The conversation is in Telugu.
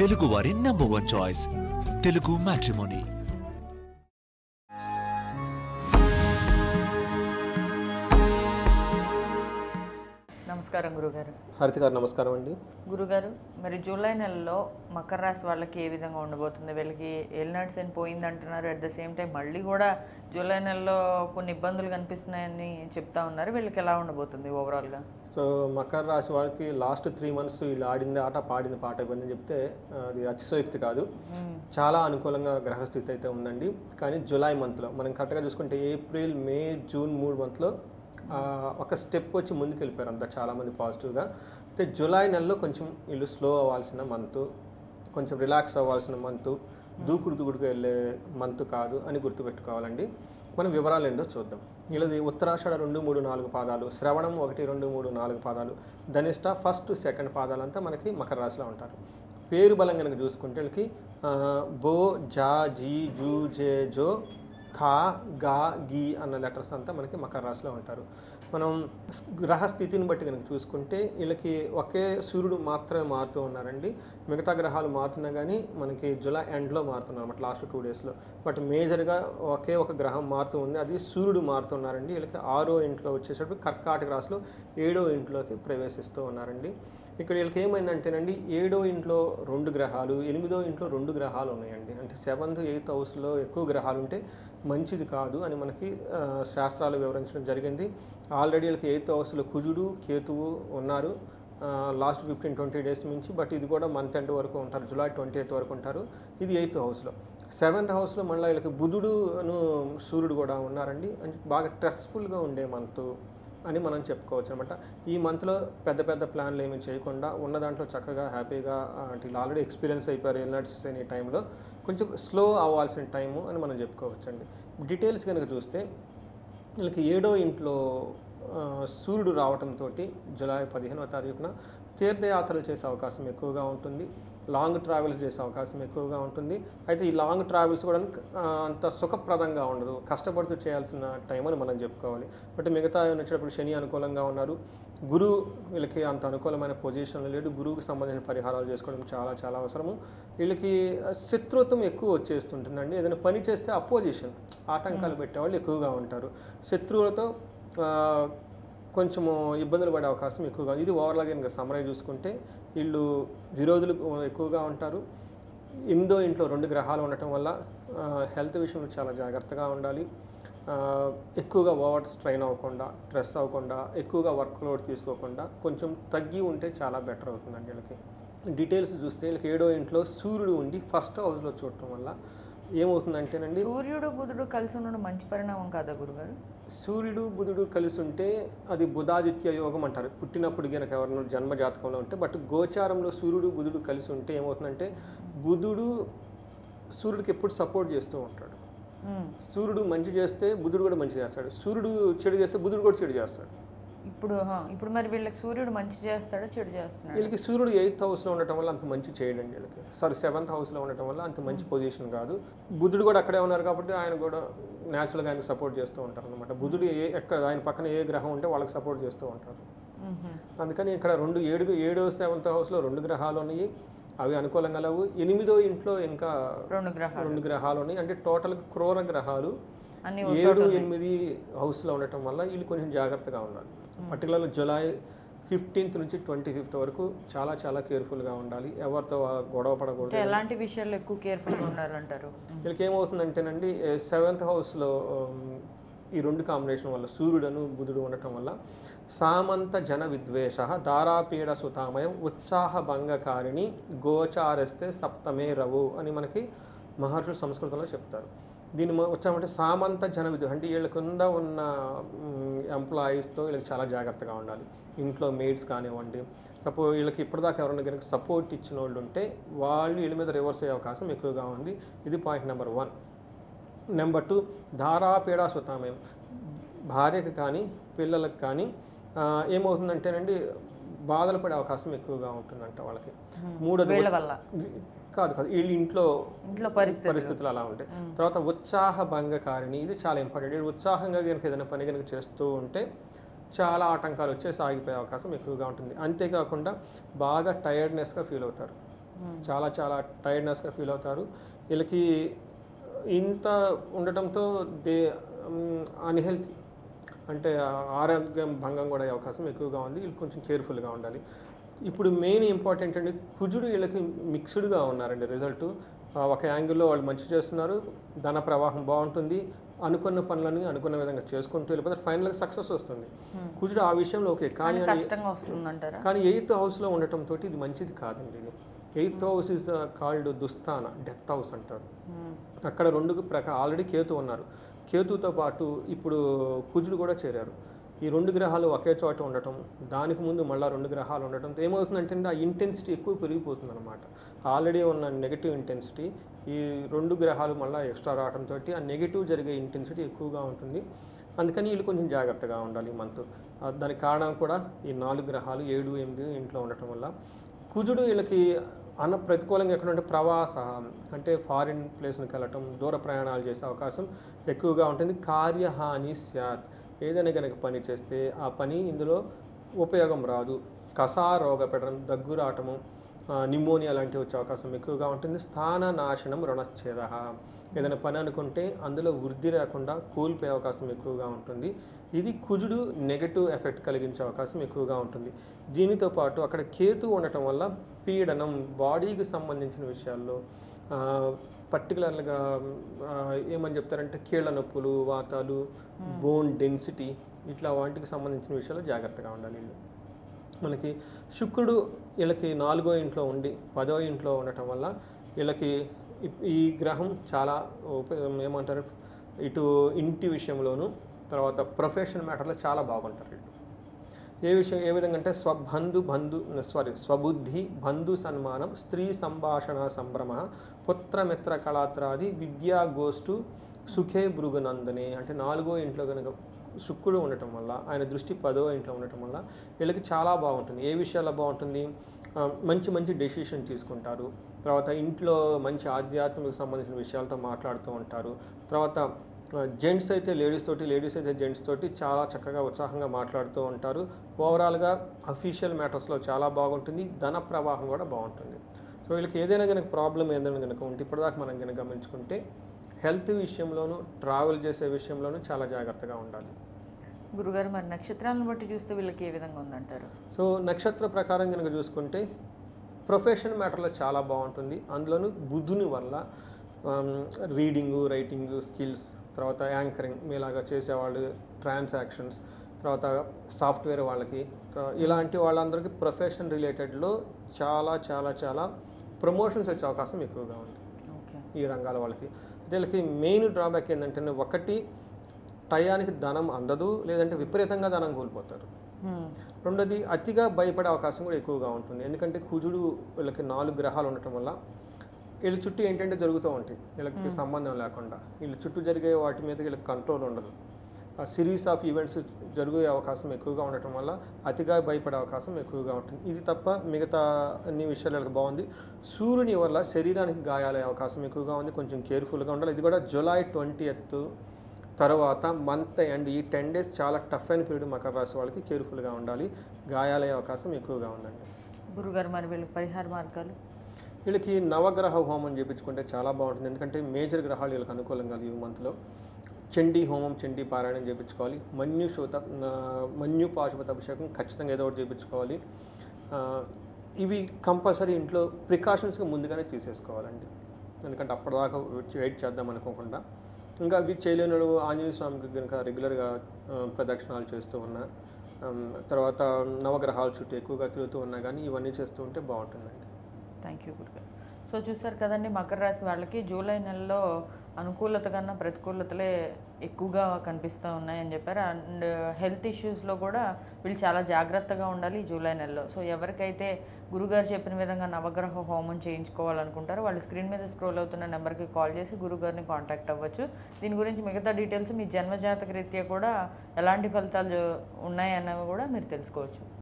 తెలుగు వారి నంబర్ 1 చాయిస్ తెలుగు మ్యాట్రిమోనీ. నమస్కారం గురుగారు. హారతి గారు నమస్కారం అండి. గురుగారు, మరి జూలై నెలలో మకర రాశి వాళ్ళకి ఏ విధంగా ఉండబోతుంది? వీళ్ళకి ఏలినాటి శని పోయింది అంటున్నారు. అట్ ద సేమ్ టైం మళ్ళీ కూడా జూలై నెలలో కొన్ని ఇబ్బందులు కనిపిస్తున్నాయని చెప్తా ఉన్నారు. వీళ్ళకి ఎలా ఉండబోతుంది ఓవరాల్గా? సో మకర రాశి వాళ్ళకి లాస్ట్ 3 months వీళ్ళు ఆడింది ఆట పాడింది పాట ఇబ్బంది చెప్తే అది అతిశయోక్తి కాదు. చాలా అనుకూలంగా గ్రహస్థితి అయితే ఉందండి. కానీ జూలై మంత్లో మనం కరెక్ట్గా చూసుకుంటే ఏప్రిల్, మే, జూన్ 3 months ఒక స్టెప్ వచ్చి ముందుకు వెళ్ళిపోయారు అంతా చాలామంది పాజిటివ్గా. అయితే జూలై నెలలో కొంచెం వీళ్ళు స్లో అవ్వాల్సిన మంత్, కొంచెం రిలాక్స్ అవ్వాల్సిన మంత్, దూకుడుగా వెళ్ళే మంత్ కాదు అని గుర్తుపెట్టుకోవాలండి. మనం వివరాలు ఏందో చూద్దాం. వీళ్ళది ఉత్తరాషాఢ 2, 3, 4 పాదాలు, శ్రవణం 1, 2, 3, 4 పాదాలు, ధనిష్ట 1st, 2nd పాదాలంతా మనకి మకర రాశిలో ఉంటారు. పేరు బలం కనుక చూసుకుంటే వీళ్ళకి బో, జా, జీ, జూ, జే, జో, ఖా, గా, గీ అన్న లెటర్స్ అంతా మనకి మకర రాశిలో ఉంటారు. మనం గ్రహస్థితిని బట్టి కనుక చూసుకుంటే వీళ్ళకి ఒకే సూర్యుడు మాత్రమే మారుతూ ఉన్నారండి. మిగతా గ్రహాలు మారుతున్నా కానీ మనకి జూలై ఎండ్లో మారుతున్నారు అన్నమాట, లాస్ట్ 2 daysలో. బట్ మేజర్గా ఒకే ఒక గ్రహం మారుతూ ఉంది, అది సూర్యుడు మారుతున్నారండి. వీళ్ళకి 6వ ఇంట్లో వచ్చేసరికి కర్కాటక రాశిలో 7వ ఇంట్లోకి ప్రవేశిస్తూ ఉన్నారండి. ఇక్కడ వీళ్ళకి ఏమైందంటేనండి 7వ ఇంట్లో 2 గ్రహాలు, 8వ ఇంట్లో 2 గ్రహాలు ఉన్నాయండి. అంటే 7th, 8th హౌస్లో ఎక్కువ గ్రహాలు ఉంటే మంచిది కాదు అని మనకి శాస్త్రాలు వివరించడం జరిగింది. ఆల్రెడీ వీళ్ళకి 8th హౌస్లో కుజుడు, కేతువు ఉన్నారు లాస్ట్ 15-20 days నుంచి. బట్ ఇది కూడా మంత్ ఎండ్ వరకు ఉంటారు, జూలై 28th వరకు ఉంటారు. ఇది 8th హౌస్లో. 7th హౌస్లో మళ్ళీ వీళ్ళకి బుధుడును సూర్యుడు కూడా ఉన్నారండి. అంటే బాగా స్ట్రెస్ఫుల్గా ఉండే మంత్ అని మనం చెప్పుకోవచ్చు అనమాట. ఈ మంత్లో పెద్ద ప్లాన్లు ఏమీ చేయకుండా ఉన్న దాంట్లో చక్కగా హ్యాపీగా, అంటే ఇలా ఆల్రెడీ ఎక్స్పీరియన్స్ అయిపోయారు ఏలినాటి శని ఈ టైంలో, కొంచెం స్లో అవ్వాల్సిన టైము అని మనం చెప్పుకోవచ్చు అండి. డీటెయిల్స్ కనుక చూస్తే వీళ్ళకి 7వ ఇంట్లో సూర్యుడు రావడంతో జూలై 15వ తారీఖున తీర్థయాత్రలు చేసే అవకాశం ఎక్కువగా ఉంటుంది, లాంగ్ ట్రావెల్స్ చేసే అవకాశం ఎక్కువగా ఉంటుంది. అయితే ఈ లాంగ్ ట్రావెల్స్ కూడా అంత సుఖప్రదంగా ఉండదు, కష్టపడుతూ చేయాల్సిన టైం అని మనం చెప్పుకోవాలి. బట్ మిగతా వచ్చేటప్పుడు శని అనుకూలంగా ఉన్నారు, గురువు వీళ్ళకి అంత అనుకూలమైన పొజిషన్లో లేడు. గురువుకి సంబంధించిన పరిహారాలు చేసుకోవడం చాలా అవసరము. వీళ్ళకి శత్రుత్వం ఎక్కువ వచ్చేస్తుంటుందండి. ఏదైనా పని చేస్తే అపోజిషన్, ఆటంకాలు పెట్టేవాళ్ళు ఎక్కువగా ఉంటారు. శత్రువులతో కొంచెము ఇబ్బందులు పడే అవకాశం ఎక్కువగా. ఇది ఓవర్లాగా ఇంకా సమరైజ్ చూసుకుంటే వీళ్ళు విరోధులు ఎక్కువగా ఉంటారు. 8వ ఇంట్లో 2 గ్రహాలు ఉండటం వల్ల హెల్త్ విషయంలో చాలా జాగ్రత్తగా ఉండాలి. ఎక్కువగా ఓవర్ స్ట్రైన్ అవ్వకుండా, స్ట్రెస్ అవ్వకుండా, ఎక్కువగా వర్క్ లోడ్ తీసుకోకుండా కొంచెం తగ్గి ఉంటే చాలా బెటర్ అవుతుందండి వీళ్ళకి. డీటెయిల్స్ చూస్తే వీళ్ళకి 7వ ఇంట్లో సూర్యుడు ఉండి 1st హౌస్లో చూడటం వల్ల ఏమవుతుందంటేనండి, సూర్యుడు బుధుడు కలిసి ఉండడం మంచి పరిణామం కాదా గురుగారు? సూర్యుడు బుధుడు కలిసి ఉంటే అది బుధాదిత్య యోగం అంటారు పుట్టినప్పుడు కనుక ఎవరైనా జన్మ జాతకంలో ఉంటే. బట్ గోచారంలో సూర్యుడు బుధుడు కలిసి ఉంటే ఏమవుతుందంటే బుధుడు సూర్యుడికి ఎప్పుడు సపోర్ట్ చేస్తూ ఉంటాడు. సూర్యుడు మంచి చేస్తే బుధుడు కూడా మంచి చేస్తాడు, సూర్యుడు చెడు చేస్తే బుధుడు కూడా చెడు చేస్తాడు. ఇప్పుడు మరి వీళ్ళకి సూర్యుడు మంచి చేస్తాడా చెడు చేస్తున్నాడు? వీళ్ళకి సూర్యుడు 8th హౌస్లో ఉండటం వల్ల అంత మంచి చేయడండి వీళ్ళకి. 7th హౌస్లో ఉండటం వల్ల అంత మంచి పొజిషన్ కాదు. బుధుడు కూడా అక్కడే ఉన్నారు కాబట్టి ఆయన కూడా న్యాచురల్గా ఆయనకు సపోర్ట్ చేస్తూ ఉంటారు అనమాట. బుధుడు ఎక్కడ ఆయన పక్కన ఏ గ్రహం ఉంటే వాళ్ళకి సపోర్ట్ చేస్తూ ఉంటారు. అందుకని ఇక్కడ 7వ 7th హౌస్లో 2 గ్రహాలు ఉన్నాయి, అవి అనుకూలంగా లేవు. 8వ ఇంట్లో ఇంకా 2 గ్రహాలు ఉన్నాయి. అంటే టోటల్గా క్రూర గ్రహాలు 7, 8 హౌస్లో ఉండటం వల్ల వీళ్ళు కొంచెం జాగ్రత్తగా ఉండాలి. పర్టికులర్గా జూలై 15th నుంచి 25th వరకు చాలా కేర్ఫుల్గా ఉండాలి. ఎవరితో గొడవ పడకూడదు. ఎలాంటి విషయాల్లో ఎక్కువ కేర్ఫుల్గా ఉండాలంటారు? వీళ్ళకి ఏమవుతుందంటేనండి 7th హౌస్లో ఈ 2 కాంబినేషన్ వల్ల సూర్యుడును బుధుడు ఉండటం వల్ల సామంత జన విద్వేష, దారాపీడ సుతామయం, ఉత్సాహ భంగకారిణి, గోచారస్తే సప్తమే రవు అని మనకి మహర్షులు సంస్కృతంలో చెప్తారు. దీన్ని వచ్చామంటే సామంత జన విద్వేషం అంటే వీళ్ళ కింద ఉన్న ఎంప్లాయీస్తో వీళ్ళకి చాలా జాగ్రత్తగా ఉండాలి. ఇంట్లో మేడ్స్ కానివ్వండి, సపోజ్ వీళ్ళకి ఇప్పటిదాకా ఎవరైనా కనుక సపోర్ట్ ఇచ్చిన వాళ్ళు ఉంటే వాళ్ళు వీళ్ళ మీద రివర్స్ అయ్యే అవకాశం ఎక్కువగా ఉంది. ఇది పాయింట్ నెంబర్ 1. నెంబర్ 2, ధారాపీడ సుతామయం. భార్యకు కానీ పిల్లలకు కానీ ఏమవుతుందంటేనండి బాధలు పడే అవకాశం ఎక్కువగా ఉంటుందంట వాళ్ళకి. 3వ కాదు వీళ్ళు ఇంట్లో పరిస్థితులు అలా ఉంటాయి. తర్వాత ఉత్సాహ భంగకారిణి, ఇది చాలా ఇంపార్టెంట్. ఉత్సాహంగా కనుక ఏదైనా పని కనుక చేస్తూ ఉంటే చాలా ఆటంకాలు వచ్చేసి ఆగిపోయే అవకాశం ఎక్కువగా ఉంటుంది. అంతేకాకుండా బాగా టైర్డ్నెస్గా ఫీల్ అవుతారు. చాలా చాలా టైర్డ్నెస్గా ఫీల్ అవుతారు. వీళ్ళకి ఇంత ఉండటంతో అన్హెల్తీ అంటే ఆరోగ్యం భంగం కూడా అయ్యే అవకాశం ఎక్కువగా ఉంది. వీళ్ళు కొంచెం కేర్ఫుల్గా ఉండాలి. ఇప్పుడు మెయిన్ ఇంపార్టెంట్ అండి, కుజుడు వీళ్ళకి మిక్స్డ్గా ఉన్నారండి. రిజల్ట్ ఒక యాంగిల్లో వాళ్ళు మంచి చేస్తున్నారు, ధన ప్రవాహం బాగుంటుంది, అనుకున్న పనులని అనుకున్న విధంగా చేసుకుంటూ వెళ్ళిపోతే ఫైనల్గా సక్సెస్ వస్తుంది. కుజుడు ఆ విషయంలో ఓకే, కానీ కష్టంగా వస్తుందంటారా? కానీ 8th హౌస్లో ఉండటంతో ఇది మంచిది కాదండి. ఇది 8th హౌస్ ఈజ్ కాల్డ్ దుస్థాన, డెత్ హౌస్ అంటారు. అక్కడ ఆల్రెడీ కేతు ఉన్నారు. కేతుతో పాటు ఇప్పుడు కుజుడు కూడా చేరారు. ఈ 2 గ్రహాలు ఒకే చోట ఉండటం, దానికి ముందు మళ్ళీ 2 గ్రహాలు ఉండటంతో ఏమవుతుందంటే ఆ ఇంటెన్సిటీ ఎక్కువ పెరిగిపోతుంది అనమాట. ఆల్రెడీ ఉన్న నెగిటివ్ ఇంటెన్సిటీ ఈ 2 గ్రహాలు మళ్ళీ ఎక్స్ట్రా రావడంతో ఆ నెగిటివ్ జరిగే ఇంటెన్సిటీ ఎక్కువగా ఉంటుంది. అందుకని వీళ్ళు కొంచెం జాగ్రత్తగా ఉండాలి ఈ మంత్. దానికి కారణం కూడా ఈ 4 గ్రహాలు 7, 8 ఇంట్లో ఉండటం వల్ల. కుజుడు వీళ్ళకి ప్రతికూలంగా ఎక్కడంటే ప్రవాస అంటే ఫారిన్ ప్లేస్కి వెళ్ళటం, దూర ప్రయాణాలు చేసే అవకాశం ఎక్కువగా ఉంటుంది. కార్యహాని స్యాత్, ఏదైనా కనుక పని చేస్తే ఆ పని ఇందులో ఉపయోగం రాదు. కసారోగ పెట్టడం, దగ్గు రావటము, నిమోనియా లాంటివి వచ్చే అవకాశం ఎక్కువగా ఉంటుంది. స్థాన నాశనం రుణచ్ఛేద, ఏదైనా పని అనుకుంటే అందులో వృద్ధి రాకుండా కోల్పోయే అవకాశం ఎక్కువగా ఉంటుంది. ఇది కుజుడు నెగటివ్ ఎఫెక్ట్ కలిగించే అవకాశం ఎక్కువగా ఉంటుంది. దీనితో పాటు అక్కడ కేతు ఉండటం వల్ల పీడనం, బాడీకి సంబంధించిన విషయాల్లో పర్టికులర్గా ఏమని చెప్తారంటే కీళ్ళ నొప్పులు, వాతాలు, బోన్ డెన్సిటీ, ఇట్లా వాటికి సంబంధించిన విషయాల్లో జాగ్రత్తగా ఉండాలి వీళ్ళు. మనకి శుక్రుడు వీళ్ళకి 4వ ఇంట్లో ఉండి 10వ ఇంట్లో ఉండటం వల్ల వీళ్ళకి ఈ గ్రహం చాలా ఏమంటారు, ఇటు ఇంటి విషయంలోనూ తర్వాత ప్రొఫెషన్ మ్యాటర్లో చాలా బాగుంటారు వీళ్ళు. ఏ విధంగా అంటే స్వబుద్ధి, బంధు సన్మానం, స్త్రీ సంభాషణ సంభ్రమ, పుత్రమిత్ర కళాత్రాది, విద్యా గోష్ఠు, సుఖే భృగునందనే. అంటే 4వ ఇంట్లో కనుక శుక్రుడు ఉండటం వల్ల, ఆయన దృష్టి 10వ ఇంట్లో ఉండటం వల్ల వీళ్ళకి చాలా బాగుంటుంది. ఏ విషయాల్లో బాగుంటుంది, మంచి మంచి డెసిషన్ తీసుకుంటారు. తర్వాత ఇంట్లో మంచి ఆధ్యాత్మిక సంబంధించిన విషయాలతో మాట్లాడుతూ ఉంటారు. తర్వాత జెంట్స్ అయితే లేడీస్ తోటి, లేడీస్ అయితే జెంట్స్ తోటి చాలా చక్కగా ఉత్సాహంగా మాట్లాడుతూ ఉంటారు. ఓవరాల్గా అఫీషియల్ మ్యాటర్స్లో చాలా బాగుంటుంది. ధన ప్రవాహం కూడా బాగుంటుంది. సో వీళ్ళకి ఏదైనా కనుక ప్రాబ్లం ఏదైనా కనుక ఉంటే ఇప్పటిదాకా మనం కనుక గమనించుకుంటే హెల్త్ విషయంలోనూ ట్రావెల్ చేసే విషయంలోనూ చాలా జాగ్రత్తగా ఉండాలి. గురుగారు, మరి నక్షత్రాలను బట్టి చూస్తే వీళ్ళకి ఏ విధంగా ఉందంటారు? సో నక్షత్ర ప్రకారం కనుక చూసుకుంటే ప్రొఫెషన్ మ్యాటర్లో చాలా బాగుంటుంది. అందులోనూ బుధుని వల్ల రీడింగు, రైటింగు స్కిల్స్, తర్వాత యాంకరింగ్ మీలాగా చేసేవాళ్ళు, ట్రాన్సాక్షన్స్, తర్వాత సాఫ్ట్వేర్ వాళ్ళకి, ఇలాంటి వాళ్ళందరికీ ప్రొఫెషన్ రిలేటెడ్లో చాలా చాలా చాలా ప్రమోషన్స్ వచ్చే అవకాశం ఎక్కువగా ఉంది ఈ రంగాల వాళ్ళకి. అయితే వీళ్ళకి మెయిన్ డ్రాబ్యాక్ ఏంటంటే, ఒకటి టయానికి ధనం అందదు, లేదంటే విపరీతంగా ధనం కోల్పోతారు. రెండోది అతిగా భయపడే అవకాశం కూడా ఎక్కువగా ఉంటుంది. ఎందుకంటే కుజుడు వీళ్ళకి 4 గ్రహాలు ఉండటం వల్ల వీళ్ళ చుట్టూ ఏంటంటే జరుగుతూ ఉంటాయి, వీళ్ళకి సంబంధం లేకుండా. వీళ్ళ చుట్టూ జరిగే వాటి మీద వీళ్ళకి కంట్రోల్ ఉండదు. ఆ సిరీస్ ఆఫ్ ఈవెంట్స్ జరిగే అవకాశం ఎక్కువగా ఉండటం వల్ల అతిగా భయపడే అవకాశం ఎక్కువగా ఉంటుంది. ఇది తప్ప మిగతా అన్ని విషయాలు వీళ్ళకి బాగుంది. సూర్యుని వల్ల శరీరానికి గాయాలయ్యే అవకాశం ఎక్కువగా ఉంది, కొంచెం కేర్ఫుల్గా ఉండాలి. ఇది కూడా జూలై 20th తర్వాత మంత్ అండ్ ఈ 10 days చాలా టఫ్ అయిన పీరియడ్ మకర రాశి వాళ్ళకి, కేర్ఫుల్గా ఉండాలి. గాయాలయ్యే అవకాశం ఎక్కువగా ఉందండి. గురుగారు, మరి వీళ్ళకి పరిహార మార్గాలు? వీళ్ళకి నవగ్రహ హోమం చేయించుకుంటే చాలా బాగుంటుంది. ఎందుకంటే మేజర్ గ్రహాలు వీళ్ళకి అనుకూలంగా ఈ మంత్లో చండీ హోమం, చండీ పారాయణం చేయించుకోవాలి. మన్యు పాశుపత అభిషేకం ఖచ్చితంగా ఏదో ఒకటి చేయించుకోవాలి. ఇవి కంపల్సరీ ఇంట్లో ప్రికాషన్స్గా ముందుగానే తీసేసుకోవాలండి. ఎందుకంటే అప్పటిదాకా వెయిట్ చేద్దాం అనుకోకుండా. ఇంకా అవి చేయలేని ఆంజనేయ స్వామికి కనుక రెగ్యులర్గా ప్రదక్షిణాలు చేస్తూ ఉన్నా, తర్వాత నవగ్రహాల చుట్టూ ఎక్కువగా తిరుగుతూ ఉన్నా కానీ ఇవన్నీ చేస్తూ ఉంటే బాగుంటుందండి. థ్యాంక్ యూ గురుగారు. సో చూసారు కదండి, మకర రాశి వాళ్ళకి జూలై నెలలో అనుకూలత కన్నా ప్రతికూలతలే ఎక్కువగా కనిపిస్తూ ఉన్నాయని చెప్పారు. అండ్ హెల్త్ ఇష్యూస్లో కూడా వీళ్ళు చాలా జాగ్రత్తగా ఉండాలి ఈ జూలై నెలలో. సో ఎవరికైతే గురుగారు చెప్పిన విధంగా నవగ్రహ హోమం చేయించుకోవాలనుకుంటారో వాళ్ళు స్క్రీన్ మీద స్క్రోల్ అవుతున్న నెంబర్కి కాల్ చేసి గురుగారిని కాంటాక్ట్ అవ్వచ్చు. దీని గురించి మిగతా డీటెయిల్స్ మీ జన్మజాతక రీత్యా కూడా ఎలాంటి ఫలితాలు ఉన్నాయన్నవి కూడా మీరు తెలుసుకోవచ్చు.